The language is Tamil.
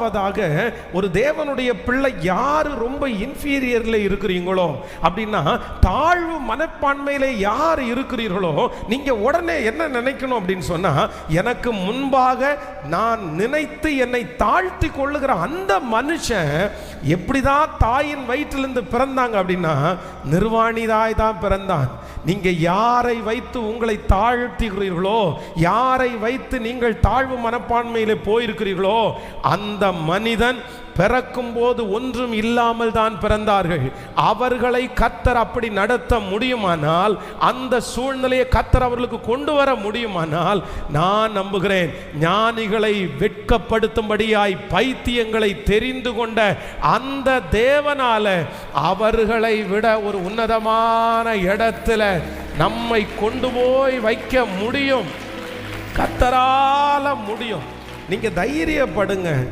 முதலாவதாக ஒரு தேவனுடைய பிள்ளை யாரு ரொம்ப இன்ஃபீரியர்ல இருக்கிறீங்களோ அப்படின்னா, தாழ்வு மனப்பான்மையில யார் இருக்கிறீர்களோ, நீங்க உடனே என்ன நினைக்கணும் அப்படின்னு சொன்னா, எனக்கு முன்பாக நான் நினைத்து என்னை தாழ்த்தி கொள்ளுகிற அந்த மனுஷன் எப்படிதான் தாயின் வயிற்றிலிருந்து பிறந்தாங்க அப்படின்னா, நிர்வாணிதாய் தான் பிறந்தான். நீங்க யாரை வைத்து உங்களை தாழ்த்துகிறீர்களோ, யாரை வைத்து நீங்கள் தாழ்வு மனப்பான்மையிலே போயிருக்கிறீர்களோ, அந்த மனிதன் பிறக்கும் போது ஒன்றும் இல்லாமல் தான் பிறந்தார்கள். அவர்களை கர்த்தர் அப்படி நடத்த முடியுமானால், அந்த சூழ்நிலையை கர்த்தர் அவர்களுக்கு கொண்டு வர முடியுமானால், நான் நம்புகிறேன் ஞானிகளை வெட்கப்படுத்தும்படியாய் பைத்தியங்களை தெரிந்து கொண்ட அந்த தேவனால அவர்களை விட ஒரு உன்னதமான இடத்துல நம்மை கொண்டு போய் வைக்க முடியும். கர்த்தரால முடியும். நீங்க தைரியப்படுங்க.